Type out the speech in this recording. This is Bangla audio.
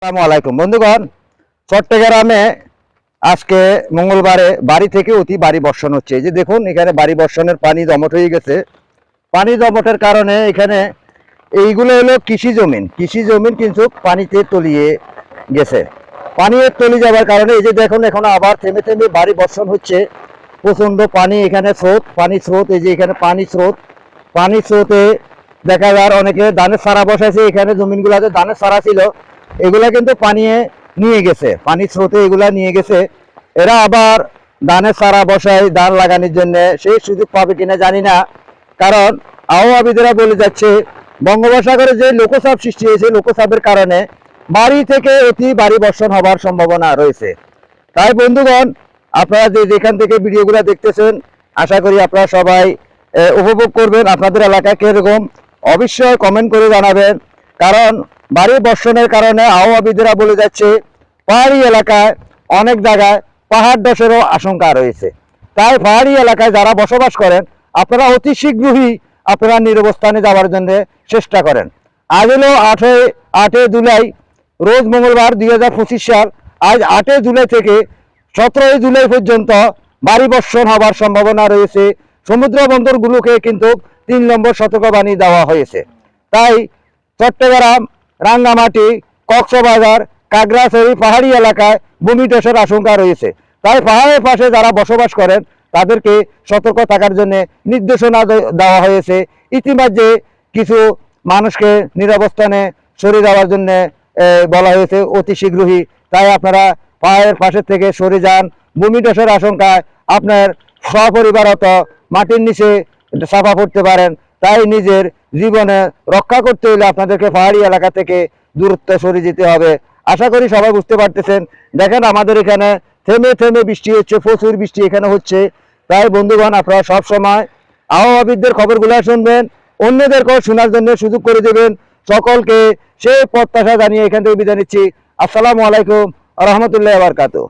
আসসালামু আলাইকুম বন্ধুগণ। চট্টগ্রামে আজকে মঙ্গলবারে বাড়ি থেকে অতি ভারী বর্ষণ হচ্ছে। এই যে দেখুন, এখানে ভারী বর্ষণের পানি জমট হয়ে গেছে। পানি জমটের কারণে এখানে এইগুলো হলো কৃষি জমিন কিন্তু পানিতে তলিয়ে গেছে। পানিতে তলিয়ে যাওয়ার কারণে এই যে দেখুন, এখন আবার থেমে থেমে ভারী বর্ষণ হচ্ছে। প্রচণ্ড পানি, এখানে পানি স্রোত। এই যে এখানে পানি স্রোতে দেখা যায় অনেকে ধানের চারা বসাইছে। এখানে জমিনগুলোতে ধানের চারা ছিল, এগুলা কিন্তু পানি নিয়ে গেছে, পানি স্রোতে এগুলা নিয়ে গেছে। এরা আবার ধানের চারা বসায় ধান লাগানোর জন্য, সেই সুযোগ পাবে কিনা জানি না। কারণ আবহাওয়াবিদেরা বলে যাচ্ছে বঙ্গোপসাগরে যে লোকচাপ সৃষ্টি হয়েছে, লোকচাপের কারণে বাড়ি থেকে অতি ভারী বর্ষণ হবার সম্ভাবনা রয়েছে। তাই বন্ধুগণ, আপনারা যেখান থেকে ভিডিওগুলো দেখতেছেন, আশা করি আপনারা সবাই উপভোগ করবেন। আপনাদের এলাকায় কিরকম অবশ্যই কমেন্ট করে জানাবেন। কারণ ভারী বর্ষণের কারণে আবহাওয়াবিদেরা বলে যাচ্ছে পাহাড়ি এলাকায় অনেক জায়গায় পাহাড় ধসেরও আশঙ্কা রয়েছে। তাই পাহাড়ি এলাকায় যারা বসবাস করেন, আপনারা অতি শীঘ্রই আপনারা নিরবস্থানে যাওয়ার জন্য চেষ্টা করেন। আজ হলো 8 জুলাই, রোজ মঙ্গলবার 2025 সাল। আজ 8 জুলাই থেকে 17 জুলাই পর্যন্ত ভারী বর্ষণ হবার সম্ভাবনা রয়েছে। সমুদ্র বন্দরগুলোকে কিন্তু 3 নম্বর সতর্কবাণী দেওয়া হয়েছে। তাই চট্টগ্রাম, রাঙ্গামাটি, কক্সবাজার, খাগড়াছড়ি পাহাড়ি এলাকায় ভূমি ধসের আশঙ্কা রয়েছে। তাই পাহাড়ের পাশে যারা বসবাস করেন তাদেরকে সতর্ক থাকার জন্য নির্দেশনা দেওয়া হয়েছে। ইতিমধ্যে কিছু মানুষকে নিরবস্থানে সরে যাওয়ার জন্য বলা হয়েছে অতি শীঘ্রই। তাই আপনারা পাহাড়ের পাশের থেকে সরে যান। ভূমি ধসের আশঙ্কায় আপনার সপরিবারত মাটির নিচে চাপা পড়তে পারেন। তাই নিজের জীবনে রক্ষা করতে হলে আপনাদেরকে পাহাড়ি এলাকা থেকে দূরত্ব সরে যেতে হবে। আশা করি সবাই বুঝতে পারতেছেন। দেখেন আমাদের এখানে থেমে থেমে বৃষ্টি হচ্ছে, প্রচুর বৃষ্টি এখানে হচ্ছে। তাই বন্ধুগণ, আপনারা সবসময় আবহাওয়াবিদদের খবরগুলো শুনবেন, অন্যদেরকেও শোনার জন্য সুযোগ করে দেবেন। সকলকে সেই প্রত্যাশা জানিয়ে এখান থেকে বিদায় নিচ্ছি। আসসালামু আলাইকুম ওয়া রাহমাতুল্লাহি ওয়া বারাকাতুহু।